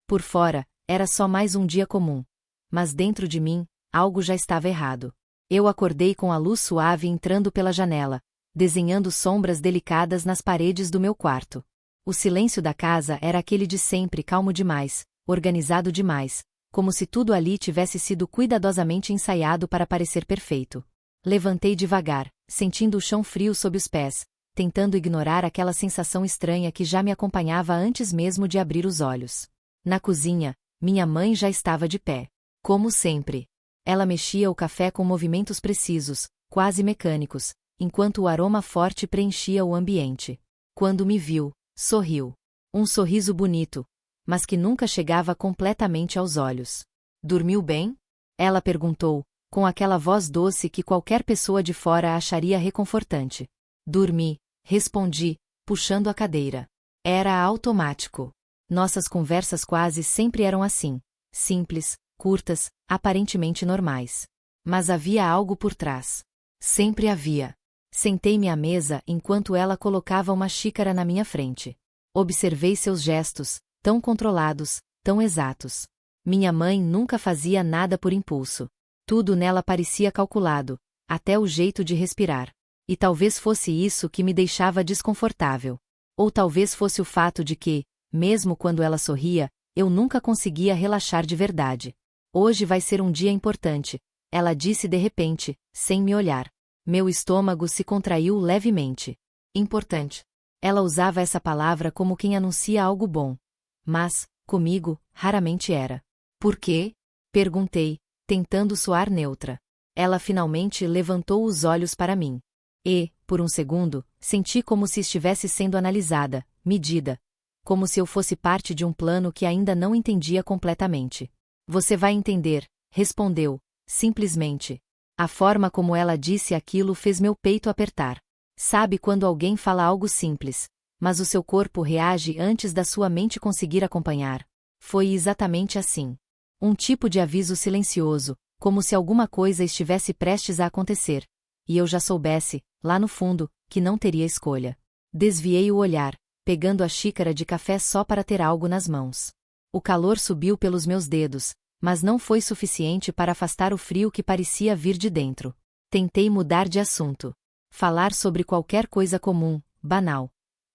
Por fora, era só mais um dia comum. Mas dentro de mim, algo já estava errado. Eu acordei com a luz suave entrando pela janela, desenhando sombras delicadas nas paredes do meu quarto. O silêncio da casa era aquele de sempre, calmo demais, organizado demais, como se tudo ali tivesse sido cuidadosamente ensaiado para parecer perfeito. Levantei devagar, sentindo o chão frio sob os pés, tentando ignorar aquela sensação estranha que já me acompanhava antes mesmo de abrir os olhos. Na cozinha, minha mãe já estava de pé. Como sempre. Ela mexia o café com movimentos precisos, quase mecânicos, enquanto o aroma forte preenchia o ambiente. Quando me viu, sorriu. Um sorriso bonito, mas que nunca chegava completamente aos olhos. Dormiu bem? Ela perguntou, com aquela voz doce que qualquer pessoa de fora acharia reconfortante. Dormi, respondi, puxando a cadeira. Era automático. Nossas conversas quase sempre eram assim, simples, curtas, aparentemente normais. Mas havia algo por trás. Sempre havia. Sentei-me à mesa enquanto ela colocava uma xícara na minha frente. Observei seus gestos, tão controlados, tão exatos. Minha mãe nunca fazia nada por impulso. Tudo nela parecia calculado, até o jeito de respirar. E talvez fosse isso que me deixava desconfortável. Ou talvez fosse o fato de que, mesmo quando ela sorria, eu nunca conseguia relaxar de verdade. Hoje vai ser um dia importante, ela disse de repente, sem me olhar. Meu estômago se contraiu levemente. Importante. Ela usava essa palavra como quem anuncia algo bom. Mas, comigo, raramente era. Por quê? Perguntei, tentando soar neutra. Ela finalmente levantou os olhos para mim. E, por um segundo, senti como se estivesse sendo analisada, medida. Como se eu fosse parte de um plano que ainda não entendia completamente. Você vai entender, respondeu, simplesmente. A forma como ela disse aquilo fez meu peito apertar. Sabe quando alguém fala algo simples, mas o seu corpo reage antes da sua mente conseguir acompanhar? Foi exatamente assim. Um tipo de aviso silencioso, como se alguma coisa estivesse prestes a acontecer. E eu já soubesse, lá no fundo, que não teria escolha. Desviei o olhar, pegando a xícara de café só para ter algo nas mãos. O calor subiu pelos meus dedos, mas não foi suficiente para afastar o frio que parecia vir de dentro. Tentei mudar de assunto. Falar sobre qualquer coisa comum, banal.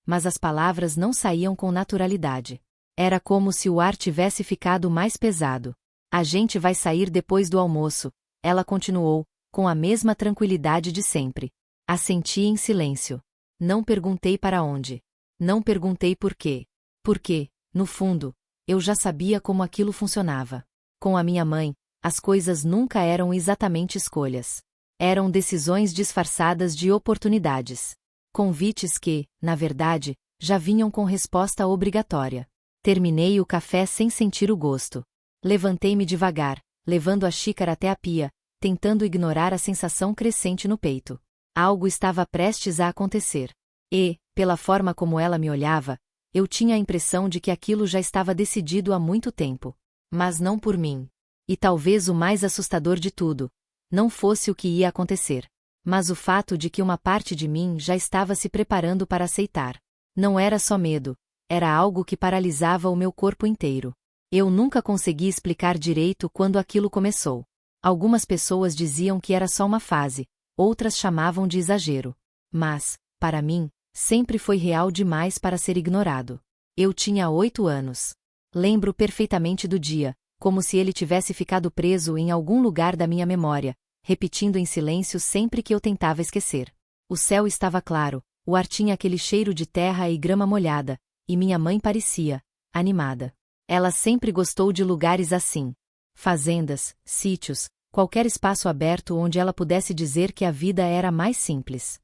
Mas as palavras não saíam com naturalidade. Era como se o ar tivesse ficado mais pesado. A gente vai sair depois do almoço, ela continuou, com a mesma tranquilidade de sempre. Assenti em silêncio. Não perguntei para onde. Não perguntei por quê. Porque, no fundo, eu já sabia como aquilo funcionava. Com a minha mãe, as coisas nunca eram exatamente escolhas. Eram decisões disfarçadas de oportunidades. Convites que, na verdade, já vinham com resposta obrigatória. Terminei o café sem sentir o gosto. Levantei-me devagar, levando a xícara até a pia, tentando ignorar a sensação crescente no peito. Algo estava prestes a acontecer. E, pela forma como ela me olhava, eu tinha a impressão de que aquilo já estava decidido há muito tempo. Mas não por mim. E talvez o mais assustador de tudo, não fosse o que ia acontecer, mas o fato de que uma parte de mim já estava se preparando para aceitar. Não era só medo, era algo que paralisava o meu corpo inteiro. Eu nunca consegui explicar direito quando aquilo começou. Algumas pessoas diziam que era só uma fase, outras chamavam de exagero. Mas, para mim, sempre foi real demais para ser ignorado. Eu tinha 8 anos. Lembro perfeitamente do dia, como se ele tivesse ficado preso em algum lugar da minha memória, repetindo em silêncio sempre que eu tentava esquecer. O céu estava claro, o ar tinha aquele cheiro de terra e grama molhada, e minha mãe parecia animada. Ela sempre gostou de lugares assim. Fazendas, sítios, qualquer espaço aberto onde ela pudesse dizer que a vida era mais simples.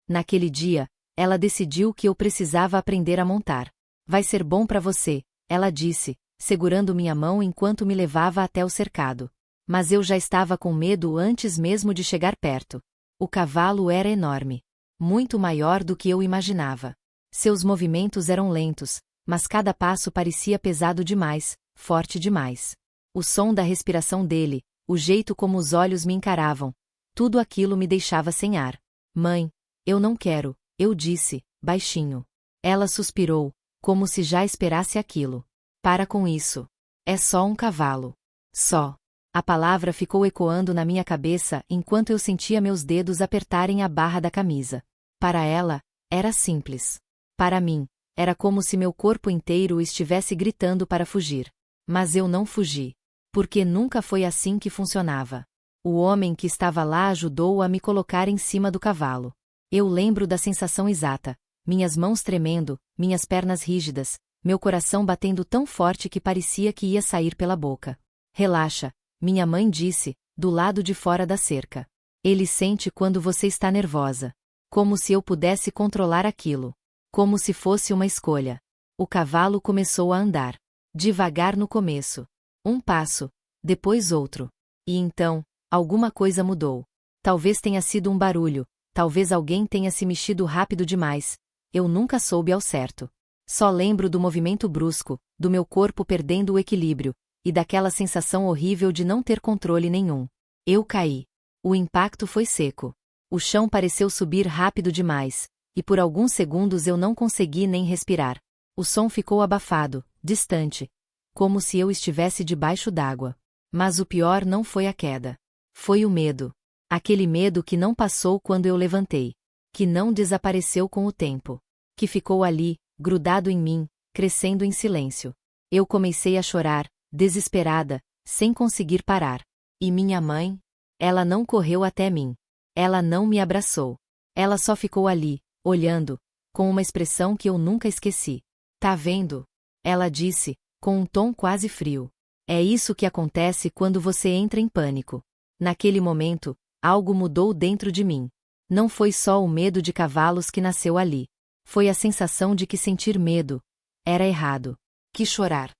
Naquele dia, ela decidiu que eu precisava aprender a montar. Vai ser bom para você, ela disse, segurando minha mão enquanto me levava até o cercado. Mas eu já estava com medo antes mesmo de chegar perto. O cavalo era enorme. Muito maior do que eu imaginava. Seus movimentos eram lentos, mas cada passo parecia pesado demais, forte demais. O som da respiração dele, o jeito como os olhos me encaravam, tudo aquilo me deixava sem ar. Mãe, eu não quero, eu disse, baixinho. Ela suspirou, como se já esperasse aquilo. Para com isso. É só um cavalo. Só. A palavra ficou ecoando na minha cabeça enquanto eu sentia meus dedos apertarem a barra da camisa. Para ela, era simples. Para mim, era como se meu corpo inteiro estivesse gritando para fugir. Mas eu não fugi. Porque nunca foi assim que funcionava. O homem que estava lá ajudou a me colocar em cima do cavalo. Eu lembro da sensação exata, minhas mãos tremendo, minhas pernas rígidas, meu coração batendo tão forte que parecia que ia sair pela boca. Relaxa, minha mãe disse, do lado de fora da cerca. Ele sente quando você está nervosa. Como se eu pudesse controlar aquilo. Como se fosse uma escolha. O cavalo começou a andar. Devagar no começo. Um passo, depois outro. E então, alguma coisa mudou. Talvez tenha sido um barulho, talvez alguém tenha se mexido rápido demais. Eu nunca soube ao certo. Só lembro do movimento brusco, do meu corpo perdendo o equilíbrio, e daquela sensação horrível de não ter controle nenhum. Eu caí. O impacto foi seco. O chão pareceu subir rápido demais, e por alguns segundos eu não consegui nem respirar. O som ficou abafado, distante, como se eu estivesse debaixo d'água. Mas o pior não foi a queda. Foi o medo. Aquele medo que não passou quando eu levantei. Que não desapareceu com o tempo. Que ficou ali, grudado em mim, crescendo em silêncio. Eu comecei a chorar, desesperada, sem conseguir parar. E minha mãe? Ela não correu até mim. Ela não me abraçou. Ela só ficou ali, olhando, com uma expressão que eu nunca esqueci. Tá vendo? Ela disse, com um tom quase frio. É isso que acontece quando você entra em pânico. Naquele momento, algo mudou dentro de mim. Não foi só o medo de cavalos que nasceu ali. Foi a sensação de que sentir medo era errado. Que chorar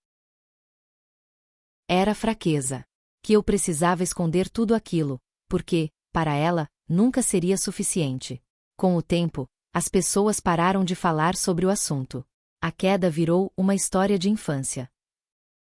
era fraqueza. Que eu precisava esconder tudo aquilo, porque, para ela, nunca seria suficiente. Com o tempo, as pessoas pararam de falar sobre o assunto. A queda virou uma história de infância.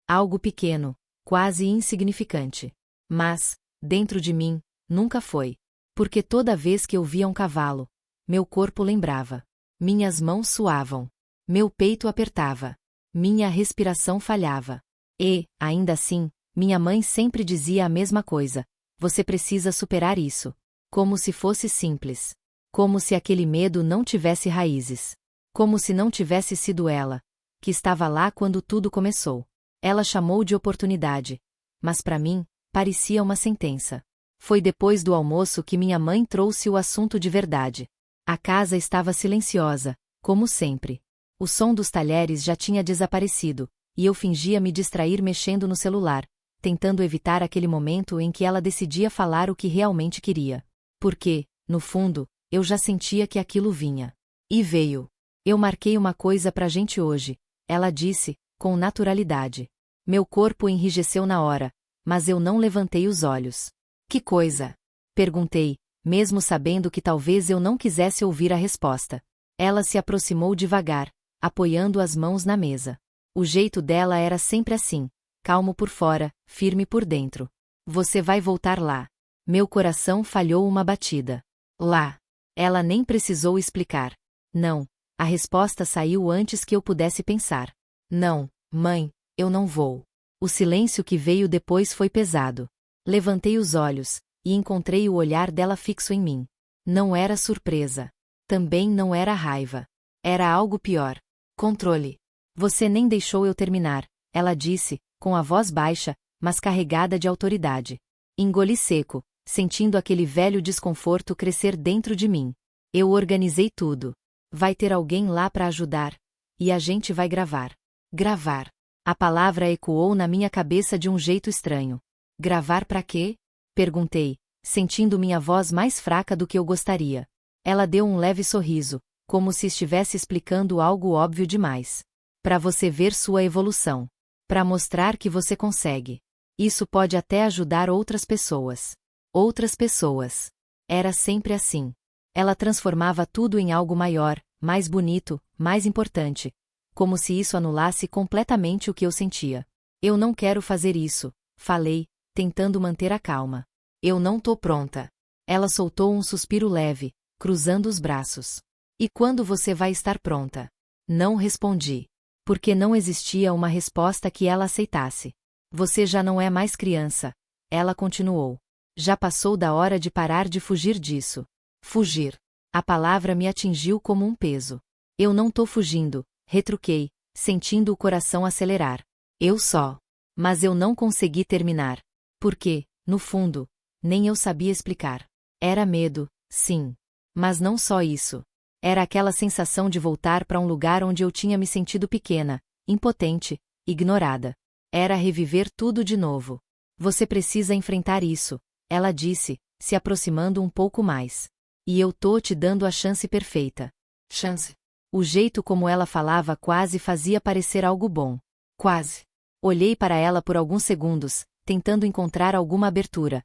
Algo pequeno, quase insignificante. Mas, dentro de mim, nunca foi. Porque toda vez que eu via um cavalo, meu corpo lembrava. Minhas mãos suavam. Meu peito apertava. Minha respiração falhava. E, ainda assim, minha mãe sempre dizia a mesma coisa. Você precisa superar isso. Como se fosse simples. Como se aquele medo não tivesse raízes. Como se não tivesse sido ela, que estava lá quando tudo começou. Ela chamou de oportunidade. Mas para mim, parecia uma sentença. Foi depois do almoço que minha mãe trouxe o assunto de verdade. A casa estava silenciosa, como sempre. O som dos talheres já tinha desaparecido, e eu fingia me distrair mexendo no celular, tentando evitar aquele momento em que ela decidia falar o que realmente queria. Porque, no fundo, eu já sentia que aquilo vinha. E veio. Eu marquei uma coisa pra gente hoje, ela disse, com naturalidade. Meu corpo enrijeceu na hora, mas eu não levantei os olhos. Que coisa? Perguntei, mesmo sabendo que talvez eu não quisesse ouvir a resposta. Ela se aproximou devagar, apoiando as mãos na mesa. O jeito dela era sempre assim, calmo por fora, firme por dentro. Você vai voltar lá. Meu coração falhou uma batida. Lá. Ela nem precisou explicar. Não. A resposta saiu antes que eu pudesse pensar. Não, mãe, eu não vou. O silêncio que veio depois foi pesado. Levantei os olhos, e encontrei o olhar dela fixo em mim. Não era surpresa. Também não era raiva. Era algo pior. Controle. Você nem deixou eu terminar, ela disse, com a voz baixa, mas carregada de autoridade. Engoli seco, sentindo aquele velho desconforto crescer dentro de mim. Eu organizei tudo. Vai ter alguém lá para ajudar. E a gente vai gravar. Gravar. A palavra ecoou na minha cabeça de um jeito estranho. Gravar para quê? Perguntei, sentindo minha voz mais fraca do que eu gostaria. Ela deu um leve sorriso, como se estivesse explicando algo óbvio demais. Para você ver sua evolução. Para mostrar que você consegue. Isso pode até ajudar outras pessoas. Outras pessoas. Era sempre assim. Ela transformava tudo em algo maior, mais bonito, mais importante. Como se isso anulasse completamente o que eu sentia. Eu não quero fazer isso, falei, tentando manter a calma. Eu não tô pronta. Ela soltou um suspiro leve, cruzando os braços. E quando você vai estar pronta? Não respondi. Porque não existia uma resposta que ela aceitasse. Você já não é mais criança, ela continuou. Já passou da hora de parar de fugir disso. Fugir. A palavra me atingiu como um peso. Eu não tô fugindo, retruquei, sentindo o coração acelerar. Eu só. Mas eu não consegui terminar. Porque, no fundo, nem eu sabia explicar. Era medo, sim. Mas não só isso. Era aquela sensação de voltar para um lugar onde eu tinha me sentido pequena, impotente, ignorada. Era reviver tudo de novo. Você precisa enfrentar isso, ela disse, se aproximando um pouco mais. E eu tô te dando a chance perfeita. Chance. O jeito como ela falava quase fazia parecer algo bom. Quase. Olhei para ela por alguns segundos, tentando encontrar alguma abertura.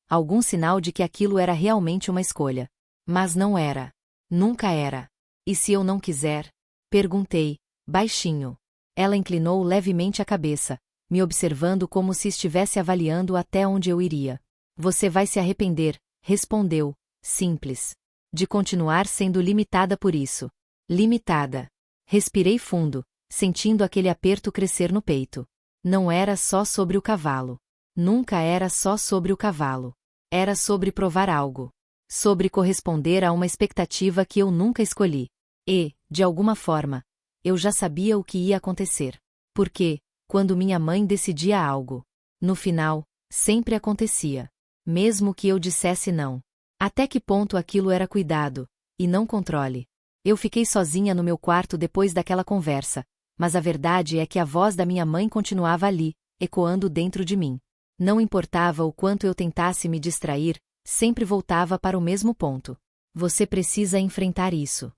Algum sinal de que aquilo era realmente uma escolha. Mas não era. Nunca era. E se eu não quiser? Perguntei, baixinho. Ela inclinou levemente a cabeça, me observando como se estivesse avaliando até onde eu iria. Você vai se arrepender, respondeu, simples. De continuar sendo limitada por isso. Limitada. Respirei fundo, sentindo aquele aperto crescer no peito. Não era só sobre o cavalo. Nunca era só sobre o cavalo. Era sobre provar algo. Sobre corresponder a uma expectativa que eu nunca escolhi. E, de alguma forma, eu já sabia o que ia acontecer. Porque, quando minha mãe decidia algo, no final, sempre acontecia. Mesmo que eu dissesse não. Até que ponto aquilo era cuidado, e não controle? Eu fiquei sozinha no meu quarto depois daquela conversa, mas a verdade é que a voz da minha mãe continuava ali, ecoando dentro de mim. Não importava o quanto eu tentasse me distrair, sempre voltava para o mesmo ponto. Você precisa enfrentar isso.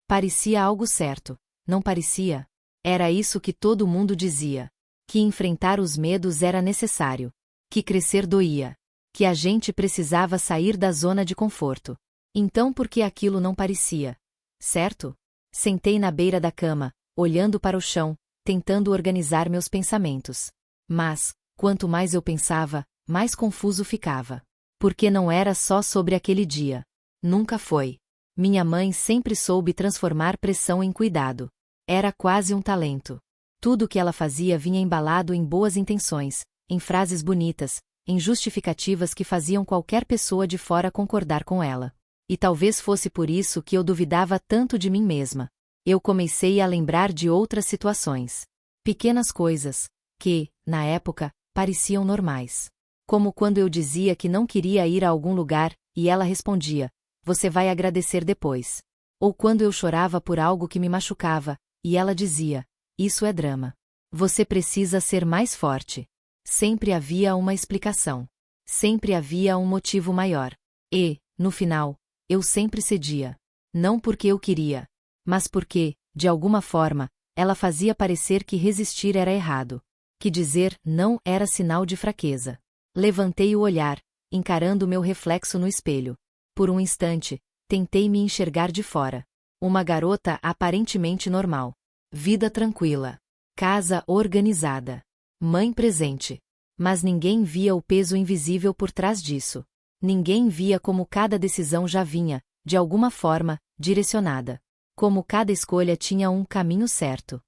Parecia algo certo, não parecia? Era isso que todo mundo dizia. Que enfrentar os medos era necessário. Que crescer doía. Que a gente precisava sair da zona de conforto. Então por que aquilo não parecia? Certo? Sentei na beira da cama, olhando para o chão, tentando organizar meus pensamentos. Mas, quanto mais eu pensava, mais confuso ficava. Porque não era só sobre aquele dia. Nunca foi. Minha mãe sempre soube transformar pressão em cuidado. Era quase um talento. Tudo o que ela fazia vinha embalado em boas intenções, em frases bonitas, em justificativas que faziam qualquer pessoa de fora concordar com ela. E talvez fosse por isso que eu duvidava tanto de mim mesma. Eu comecei a lembrar de outras situações. Pequenas coisas, que, na época, pareciam normais. Como quando eu dizia que não queria ir a algum lugar, e ela respondia, você vai agradecer depois. Ou quando eu chorava por algo que me machucava, e ela dizia, isso é drama. Você precisa ser mais forte. Sempre havia uma explicação. Sempre havia um motivo maior. E, no final, eu sempre cedia. Não porque eu queria, mas porque, de alguma forma, ela fazia parecer que resistir era errado. Que dizer não era sinal de fraqueza. Levantei o olhar, encarando meu reflexo no espelho. Por um instante, tentei me enxergar de fora. Uma garota aparentemente normal. Vida tranquila. Casa organizada. Mãe presente. Mas ninguém via o peso invisível por trás disso. Ninguém via como cada decisão já vinha, de alguma forma, direcionada. Como cada escolha tinha um caminho certo.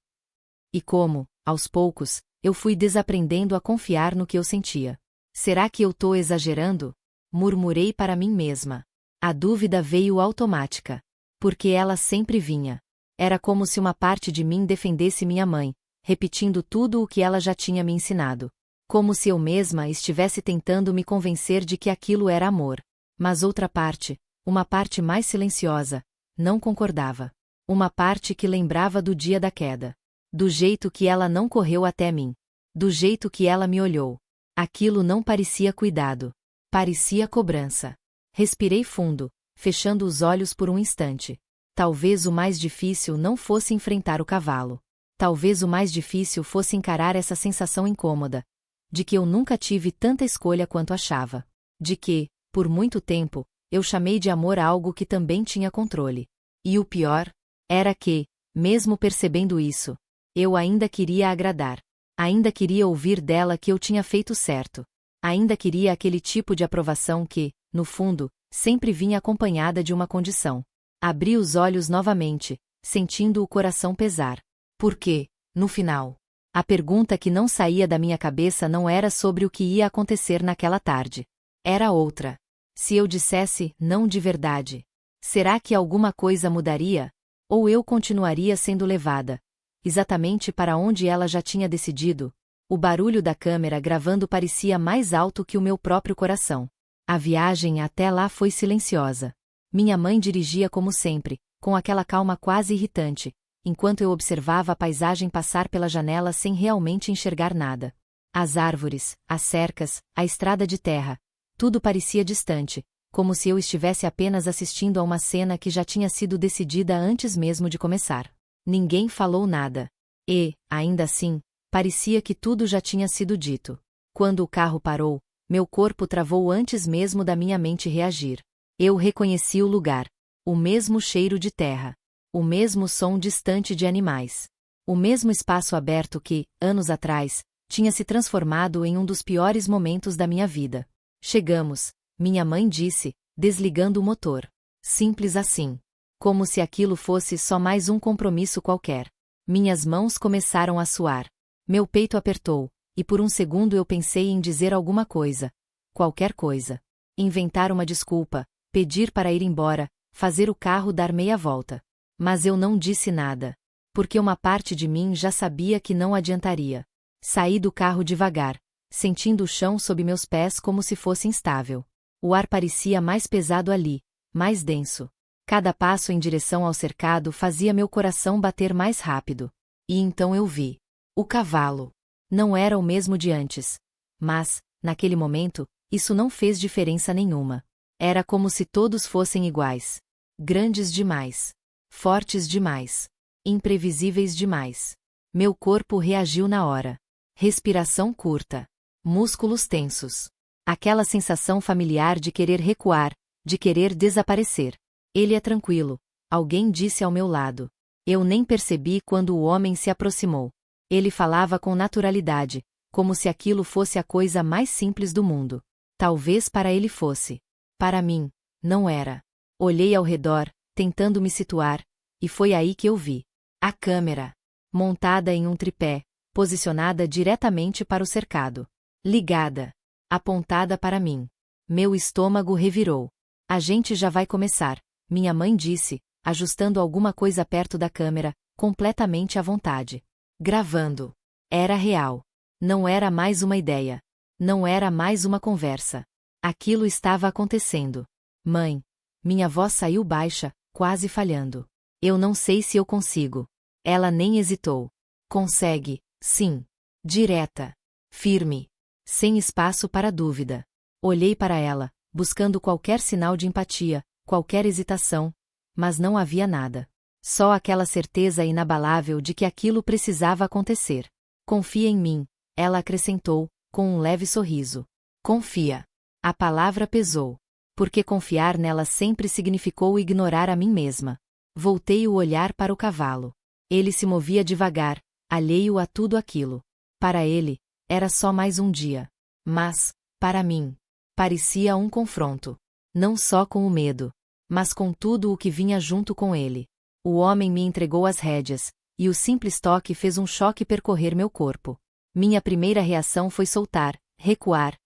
E como, aos poucos, eu fui desaprendendo a confiar no que eu sentia. Será que eu tô exagerando? Murmurei para mim mesma. A dúvida veio automática. Porque ela sempre vinha. Era como se uma parte de mim defendesse minha mãe, repetindo tudo o que ela já tinha me ensinado. Como se eu mesma estivesse tentando me convencer de que aquilo era amor. Mas outra parte, uma parte mais silenciosa, não concordava. Uma parte que lembrava do dia da queda. Do jeito que ela não correu até mim. Do jeito que ela me olhou. Aquilo não parecia cuidado. Parecia cobrança. Respirei fundo, fechando os olhos por um instante. Talvez o mais difícil não fosse enfrentar o cavalo. Talvez o mais difícil fosse encarar essa sensação incômoda. De que eu nunca tive tanta escolha quanto achava. De que, por muito tempo, eu chamei de amor algo que também tinha controle. E o pior era que, mesmo percebendo isso, eu ainda queria agradar. Ainda queria ouvir dela que eu tinha feito certo. Ainda queria aquele tipo de aprovação que, no fundo, sempre vinha acompanhada de uma condição. Abri os olhos novamente, sentindo o coração pesar. Porque, no final, a pergunta que não saía da minha cabeça não era sobre o que ia acontecer naquela tarde. Era outra. Se eu dissesse não de verdade, será que alguma coisa mudaria? Ou eu continuaria sendo levada exatamente para onde ela já tinha decidido? O barulho da câmera gravando parecia mais alto que o meu próprio coração. A viagem até lá foi silenciosa. Minha mãe dirigia como sempre, com aquela calma quase irritante, enquanto eu observava a paisagem passar pela janela sem realmente enxergar nada. As árvores, as cercas, a estrada de terra, tudo parecia distante, como se eu estivesse apenas assistindo a uma cena que já tinha sido decidida antes mesmo de começar. Ninguém falou nada. E, ainda assim, parecia que tudo já tinha sido dito. Quando o carro parou, meu corpo travou antes mesmo da minha mente reagir. Eu reconheci o lugar. O mesmo cheiro de terra. O mesmo som distante de animais. O mesmo espaço aberto que, anos atrás, tinha se transformado em um dos piores momentos da minha vida. Chegamos, minha mãe disse, desligando o motor. Simples assim. Como se aquilo fosse só mais um compromisso qualquer. Minhas mãos começaram a suar. Meu peito apertou, e por um segundo eu pensei em dizer alguma coisa. Qualquer coisa. Inventar uma desculpa, pedir para ir embora, fazer o carro dar meia volta. Mas eu não disse nada. Porque uma parte de mim já sabia que não adiantaria. Saí do carro devagar, sentindo o chão sob meus pés como se fosse instável. O ar parecia mais pesado ali, mais denso. Cada passo em direção ao cercado fazia meu coração bater mais rápido. E então eu vi. O cavalo. Não era o mesmo de antes. Mas, naquele momento, isso não fez diferença nenhuma. Era como se todos fossem iguais. Grandes demais. Fortes demais. Imprevisíveis demais. Meu corpo reagiu na hora. Respiração curta. Músculos tensos. Aquela sensação familiar de querer recuar, de querer desaparecer. Ele é tranquilo, alguém disse ao meu lado. Eu nem percebi quando o homem se aproximou. Ele falava com naturalidade, como se aquilo fosse a coisa mais simples do mundo. Talvez para ele fosse. Para mim, não era. Olhei ao redor, tentando me situar, e foi aí que eu vi. A câmera. Montada em um tripé, posicionada diretamente para o cercado. Ligada. Apontada para mim. Meu estômago revirou. A gente já vai começar, minha mãe disse, ajustando alguma coisa perto da câmera, completamente à vontade. Gravando. Era real. Não era mais uma ideia. Não era mais uma conversa. Aquilo estava acontecendo. Mãe. Minha voz saiu baixa, quase falhando. Eu não sei se eu consigo. Ela nem hesitou. Consegue, sim. Direta. Firme. Sem espaço para dúvida. Olhei para ela, buscando qualquer sinal de empatia, qualquer hesitação, mas não havia nada. Só aquela certeza inabalável de que aquilo precisava acontecer. Confia em mim, ela acrescentou, com um leve sorriso. Confia. A palavra pesou. Porque confiar nela sempre significou ignorar a mim mesma. Voltei o olhar para o cavalo. Ele se movia devagar, alheio a tudo aquilo. Para ele, era só mais um dia. Mas, para mim, parecia um confronto. Não só com o medo, mas com tudo o que vinha junto com ele. O homem me entregou as rédeas, e o simples toque fez um choque percorrer meu corpo. Minha primeira reação foi soltar, recuar.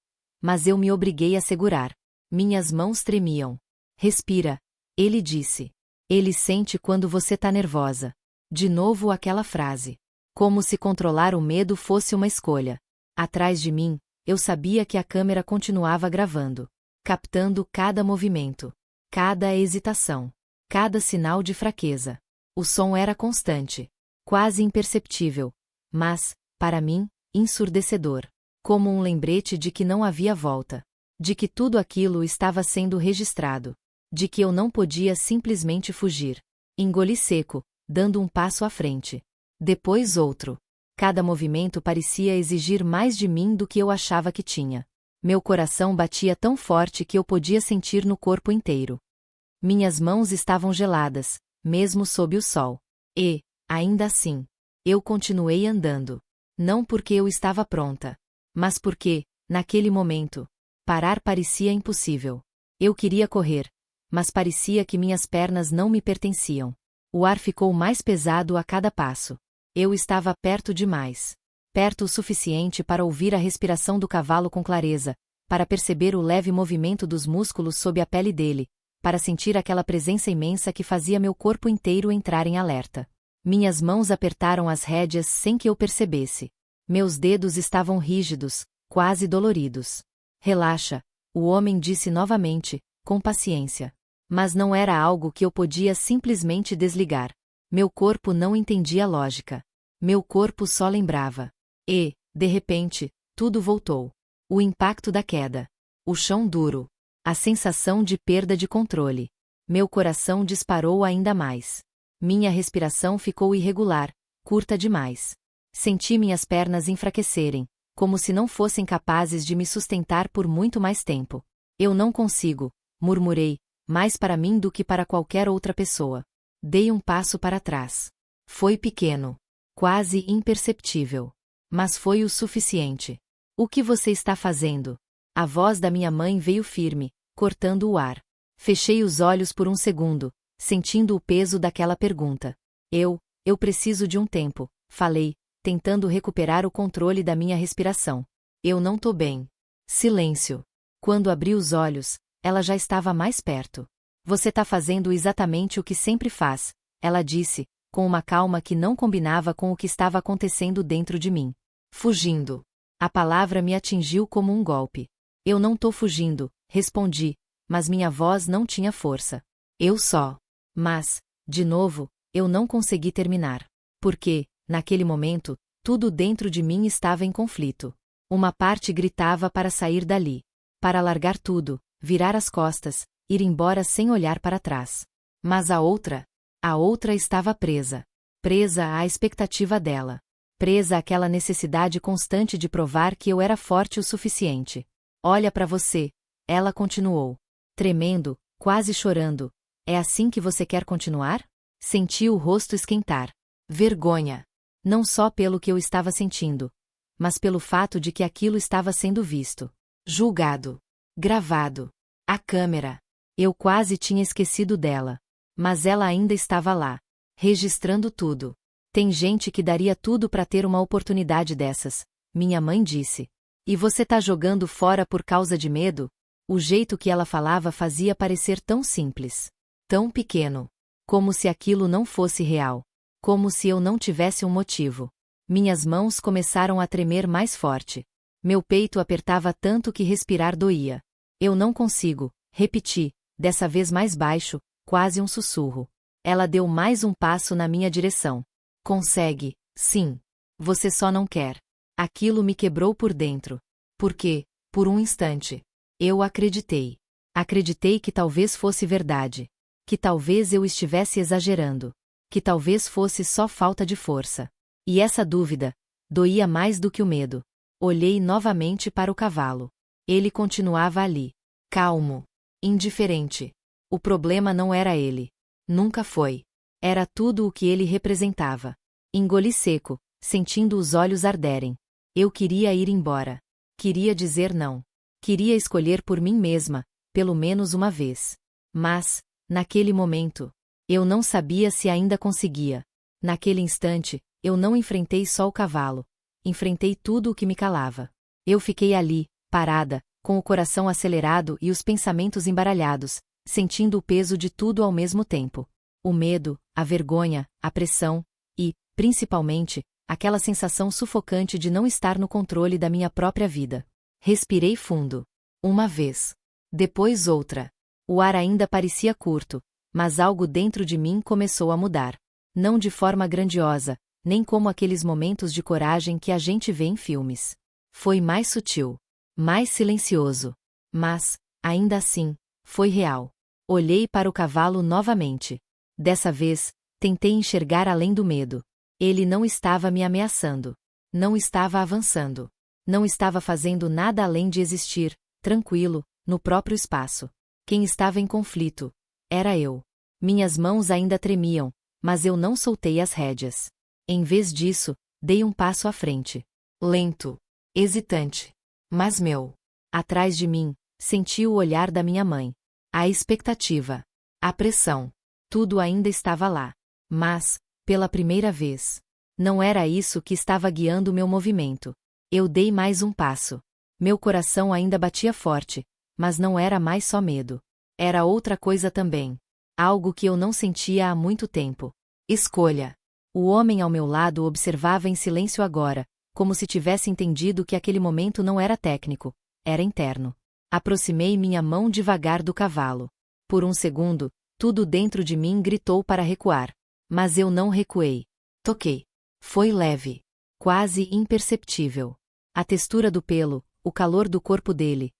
Mas eu me obriguei a segurar. Minhas mãos tremiam. Respira, ele disse. Ele sente quando você tá nervosa. De novo aquela frase. Como se controlar o medo fosse uma escolha. Atrás de mim, eu sabia que a câmera continuava gravando. Captando cada movimento. Cada hesitação. Cada sinal de fraqueza. O som era constante. Quase imperceptível. Mas, para mim, ensurdecedor. Como um lembrete de que não havia volta. De que tudo aquilo estava sendo registrado. De que eu não podia simplesmente fugir. Engoli seco, dando um passo à frente. Depois outro. Cada movimento parecia exigir mais de mim do que eu achava que tinha. Meu coração batia tão forte que eu podia sentir no corpo inteiro. Minhas mãos estavam geladas, mesmo sob o sol. E, ainda assim, eu continuei andando. Não porque eu estava pronta. Mas porque, naquele momento, parar parecia impossível. Eu queria correr, mas parecia que minhas pernas não me pertenciam. O ar ficou mais pesado a cada passo. Eu estava perto demais. Perto o suficiente para ouvir a respiração do cavalo com clareza, para perceber o leve movimento dos músculos sob a pele dele, para sentir aquela presença imensa que fazia meu corpo inteiro entrar em alerta. Minhas mãos apertaram as rédeas sem que eu percebesse. Meus dedos estavam rígidos, quase doloridos. Relaxa, o homem disse novamente, com paciência. Mas não era algo que eu podia simplesmente desligar. Meu corpo não entendia lógica. Meu corpo só lembrava. E, de repente, tudo voltou. O impacto da queda. O chão duro. A sensação de perda de controle. Meu coração disparou ainda mais. Minha respiração ficou irregular, curta demais. Senti minhas pernas enfraquecerem, como se não fossem capazes de me sustentar por muito mais tempo. Eu não consigo, murmurei, mais para mim do que para qualquer outra pessoa. Dei um passo para trás. Foi pequeno. Quase imperceptível. Mas foi o suficiente. O que você está fazendo? A voz da minha mãe veio firme, cortando o ar. Fechei os olhos por um segundo, sentindo o peso daquela pergunta. Eu preciso de um tempo, falei, tentando recuperar o controle da minha respiração. Eu não tô bem. Silêncio. Quando abri os olhos, ela já estava mais perto. Você tá fazendo exatamente o que sempre faz, ela disse, com uma calma que não combinava com o que estava acontecendo dentro de mim. Fugindo. A palavra me atingiu como um golpe. Eu não tô fugindo, respondi, mas minha voz não tinha força. Eu só. Mas, de novo, eu não consegui terminar. Porque, naquele momento, tudo dentro de mim estava em conflito. Uma parte gritava para sair dali. Para largar tudo, virar as costas, ir embora sem olhar para trás. Mas a outra estava presa. Presa à expectativa dela. Presa àquela necessidade constante de provar que eu era forte o suficiente. Olha para você, ela continuou. Tremendo, quase chorando. É assim que você quer continuar? Senti o rosto esquentar. Vergonha. Não só pelo que eu estava sentindo, mas pelo fato de que aquilo estava sendo visto. Julgado. Gravado. A câmera. Eu quase tinha esquecido dela. Mas ela ainda estava lá. Registrando tudo. Tem gente que daria tudo para ter uma oportunidade dessas, minha mãe disse. E você tá jogando fora por causa de medo? O jeito que ela falava fazia parecer tão simples. Tão pequeno. Como se aquilo não fosse real. Como se eu não tivesse um motivo. Minhas mãos começaram a tremer mais forte. Meu peito apertava tanto que respirar doía. Eu não consigo, repeti, dessa vez mais baixo, quase um sussurro. Ela deu mais um passo na minha direção. Consegue, sim. Você só não quer. Aquilo me quebrou por dentro. Porque, por um instante, eu acreditei. Acreditei que talvez fosse verdade. Que talvez eu estivesse exagerando. Que talvez fosse só falta de força. E essa dúvida doía mais do que o medo. Olhei novamente para o cavalo. Ele continuava ali. Calmo. Indiferente. O problema não era ele. Nunca foi. Era tudo o que ele representava. Engoli seco, sentindo os olhos arderem. Eu queria ir embora. Queria dizer não. Queria escolher por mim mesma, pelo menos uma vez. Mas, naquele momento, eu não sabia se ainda conseguia. Naquele instante, eu não enfrentei só o cavalo. Enfrentei tudo o que me calava. Eu fiquei ali, parada, com o coração acelerado e os pensamentos embaralhados, sentindo o peso de tudo ao mesmo tempo. O medo, a vergonha, a pressão e, principalmente, aquela sensação sufocante de não estar no controle da minha própria vida. Respirei fundo. Uma vez. Depois outra. O ar ainda parecia curto, mas algo dentro de mim começou a mudar. Não de forma grandiosa, nem como aqueles momentos de coragem que a gente vê em filmes. Foi mais sutil. Mais silencioso. Mas, ainda assim, foi real. Olhei para o cavalo novamente. Dessa vez, tentei enxergar além do medo. Ele não estava me ameaçando. Não estava avançando. Não estava fazendo nada além de existir, tranquilo, no próprio espaço. Quem estava em conflito era eu. Minhas mãos ainda tremiam, mas eu não soltei as rédeas. Em vez disso, dei um passo à frente. Lento. Hesitante. Mas meu. Atrás de mim, senti o olhar da minha mãe. A expectativa. A pressão. Tudo ainda estava lá. Mas, pela primeira vez, Não era isso que estava guiando meu movimento. Eu dei mais um passo. Meu coração ainda batia forte, mas não era mais só medo. Era outra coisa também. Algo que eu não sentia há muito tempo. Escolha. O homem ao meu lado observava em silêncio agora, como se tivesse entendido que aquele momento não era técnico, era interno. Aproximei minha mão devagar do cavalo. Por um segundo, tudo dentro de mim gritou para recuar. Mas eu não recuei. Toquei. Foi leve. Quase imperceptível. A textura do pelo, o calor do corpo dele.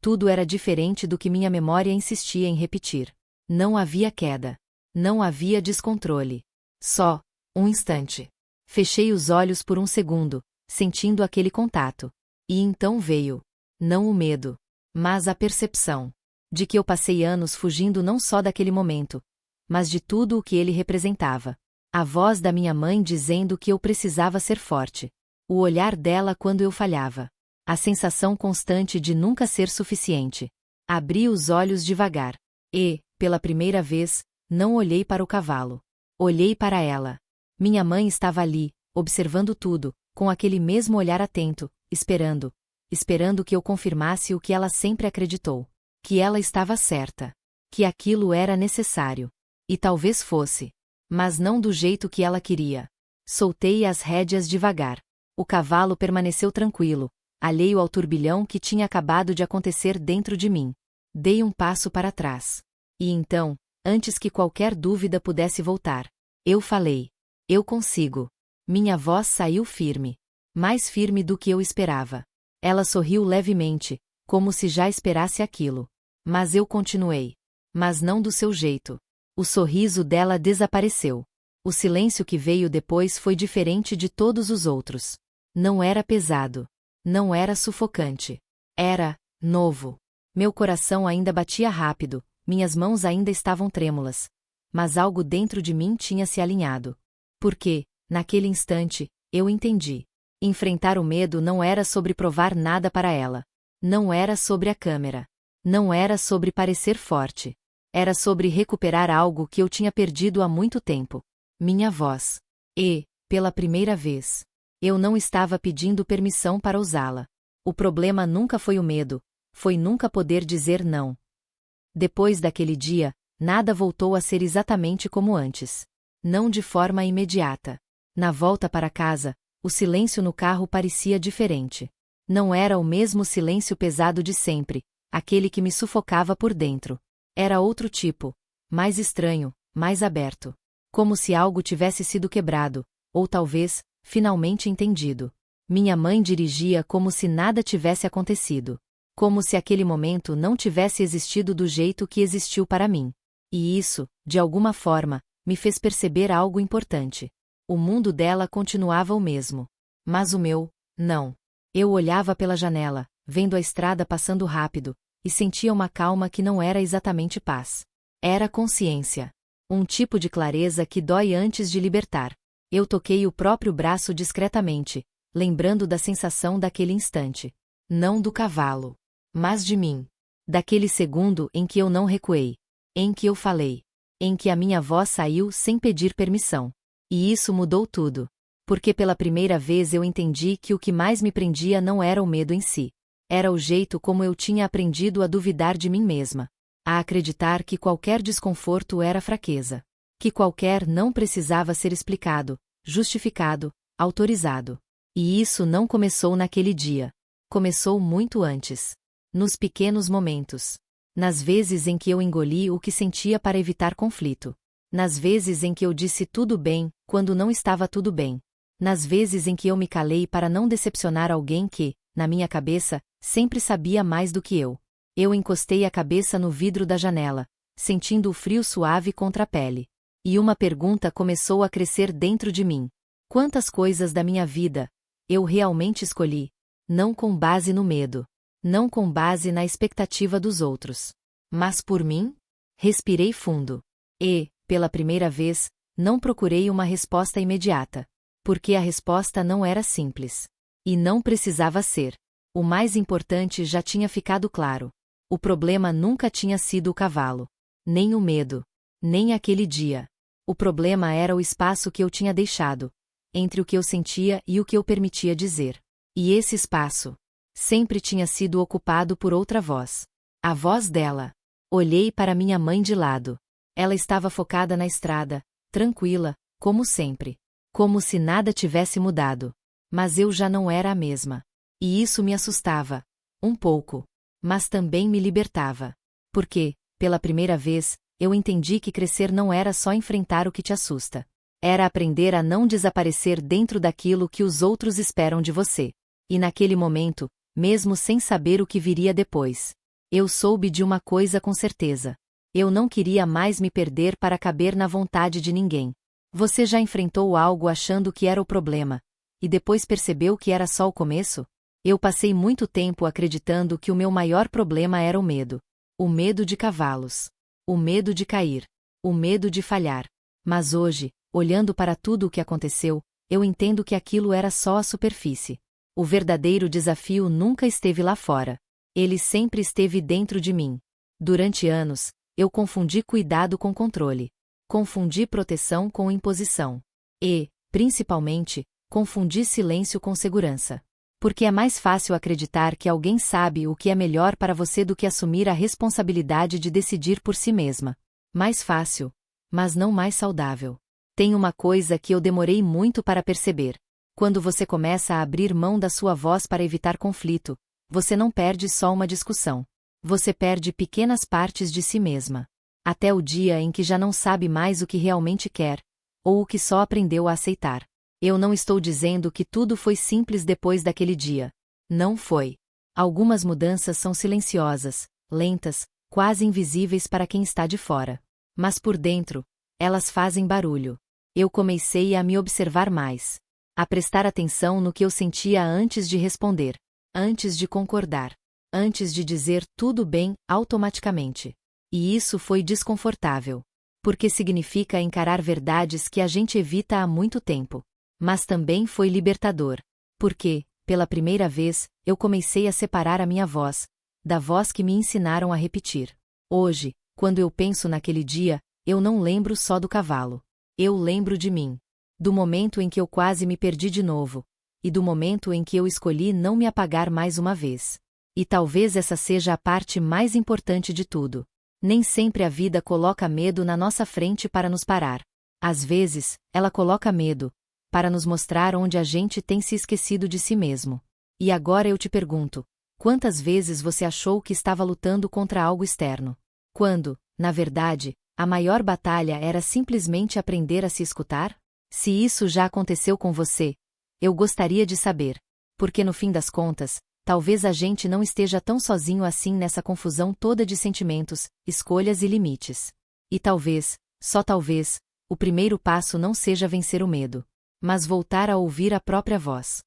Tudo era diferente do que minha memória insistia em repetir. Não havia queda. Não havia descontrole. Só um instante. Fechei os olhos por um segundo, sentindo aquele contato. E então veio. Não o medo, mas a percepção. De que eu passei anos fugindo não só daquele momento, mas de tudo o que ele representava. A voz da minha mãe dizendo que eu precisava ser forte. O olhar dela quando eu falhava. A sensação constante de nunca ser suficiente. Abri os olhos devagar. E, pela primeira vez, não olhei para o cavalo. Olhei para ela. Minha mãe estava ali, observando tudo, com aquele mesmo olhar atento, esperando. Esperando que eu confirmasse o que ela sempre acreditou. Que ela estava certa. Que aquilo era necessário. E talvez fosse. Mas não do jeito que ela queria. Soltei as rédeas devagar. O cavalo permaneceu tranquilo, alheio ao turbilhão que tinha acabado de acontecer dentro de mim. Dei um passo para trás. E então, antes que qualquer dúvida pudesse voltar, eu falei. Eu consigo. Minha voz saiu firme. Mais firme do que eu esperava. Ela sorriu levemente, como se já esperasse aquilo. Mas eu continuei. Mas não do seu jeito. O sorriso dela desapareceu. O silêncio que veio depois foi diferente de todos os outros. Não era pesado. Não era sufocante. Era novo. Meu coração ainda batia rápido, minhas mãos ainda estavam trêmulas. Mas algo dentro de mim tinha se alinhado. Porque, naquele instante, eu entendi. Enfrentar o medo não era sobre provar nada para ela. Não era sobre a câmera. Não era sobre parecer forte. Era sobre recuperar algo que eu tinha perdido há muito tempo. Minha voz. E, pela primeira vez, eu não estava pedindo permissão para usá-la. O problema nunca foi o medo, foi nunca poder dizer não. Depois daquele dia, nada voltou a ser exatamente como antes. Não de forma imediata. Na volta para casa, o silêncio no carro parecia diferente. Não era o mesmo silêncio pesado de sempre, aquele que me sufocava por dentro. Era outro tipo, mais estranho, mais aberto. Como se algo tivesse sido quebrado, ou talvez, finalmente entendido. Minha mãe dirigia como se nada tivesse acontecido. Como se aquele momento não tivesse existido do jeito que existiu para mim. E isso, de alguma forma, me fez perceber algo importante. O mundo dela continuava o mesmo. Mas o meu, não. Eu olhava pela janela, vendo a estrada passando rápido, e sentia uma calma que não era exatamente paz. Era consciência. Um tipo de clareza que dói antes de libertar. Eu toquei o próprio braço discretamente, lembrando da sensação daquele instante. Não do cavalo. Mas de mim. Daquele segundo em que eu não recuei. Em que eu falei. Em que a minha voz saiu sem pedir permissão. E isso mudou tudo. Porque pela primeira vez eu entendi que o que mais me prendia não era o medo em si. Era o jeito como eu tinha aprendido a duvidar de mim mesma. A acreditar que qualquer desconforto era fraqueza. Que qualquer não precisava ser explicado, justificado, autorizado. E isso não começou naquele dia. Começou muito antes. Nos pequenos momentos. Nas vezes em que eu engoli o que sentia para evitar conflito. Nas vezes em que eu disse tudo bem, quando não estava tudo bem. Nas vezes em que eu me calei para não decepcionar alguém que, na minha cabeça, sempre sabia mais do que eu. Eu encostei a cabeça no vidro da janela, sentindo o frio suave contra a pele. E uma pergunta começou a crescer dentro de mim. Quantas coisas da minha vida eu realmente escolhi? Não com base no medo. Não com base na expectativa dos outros. Mas por mim? Respirei fundo. E, pela primeira vez, não procurei uma resposta imediata. Porque a resposta não era simples. E não precisava ser. O mais importante já tinha ficado claro. O problema nunca tinha sido o cavalo. Nem o medo. Nem aquele dia. O problema era o espaço que eu tinha deixado. entre o que eu sentia e o que eu permitia dizer. E esse espaço sempre tinha sido ocupado por outra voz. A voz dela. Olhei para minha mãe de lado. Ela estava focada na estrada, tranquila, como sempre. Como se nada tivesse mudado. Mas eu já não era a mesma. E isso me assustava. Um pouco. Mas também me libertava. Porque, pela primeira vez, eu entendi que crescer não era só enfrentar o que te assusta. Era aprender a não desaparecer dentro daquilo que os outros esperam de você. E naquele momento, mesmo sem saber o que viria depois, eu soube de uma coisa com certeza. Eu não queria mais me perder para caber na vontade de ninguém. Você já enfrentou algo achando que era o problema, e depois percebeu que era só o começo? Eu passei muito tempo acreditando que o meu maior problema era o medo. O medo de cavalos. O medo de cair. O medo de falhar. Mas hoje, olhando para tudo o que aconteceu, eu entendo que aquilo era só a superfície. O verdadeiro desafio nunca esteve lá fora. Ele sempre esteve dentro de mim. Durante anos, eu confundi cuidado com controle. Confundi proteção com imposição. E, principalmente, confundi silêncio com segurança. Porque é mais fácil acreditar que alguém sabe o que é melhor para você do que assumir a responsabilidade de decidir por si mesma. Mais fácil, mas não mais saudável. Tem uma coisa que eu demorei muito para perceber. Quando você começa a abrir mão da sua voz para evitar conflito, você não perde só uma discussão. Você perde pequenas partes de si mesma. Até o dia em que já não sabe mais o que realmente quer, ou o que só aprendeu a aceitar. Eu não estou dizendo que tudo foi simples depois daquele dia. Não foi. Algumas mudanças são silenciosas, lentas, quase invisíveis para quem está de fora. Mas por dentro, elas fazem barulho. Eu comecei a me observar mais. A prestar atenção no que eu sentia antes de responder. Antes de concordar. Antes de dizer tudo bem automaticamente. E isso foi desconfortável. Porque significa encarar verdades que a gente evita há muito tempo. Mas também foi libertador. Porque, pela primeira vez, eu comecei a separar a minha voz, da voz que me ensinaram a repetir. Hoje, quando eu penso naquele dia, eu não lembro só do cavalo. Eu lembro de mim. Do momento em que eu quase me perdi de novo. E do momento em que eu escolhi não me apagar mais uma vez. E talvez essa seja a parte mais importante de tudo. Nem sempre a vida coloca medo na nossa frente para nos parar. Às vezes, ela coloca medo para nos mostrar onde a gente tem se esquecido de si mesmo. E agora eu te pergunto, quantas vezes você achou que estava lutando contra algo externo? Quando, na verdade, a maior batalha era simplesmente aprender a se escutar? Se isso já aconteceu com você, eu gostaria de saber. Porque no fim das contas, talvez a gente não esteja tão sozinho assim nessa confusão toda de sentimentos, escolhas e limites. E talvez, só talvez, o primeiro passo não seja vencer o medo, mas voltar a ouvir a própria voz.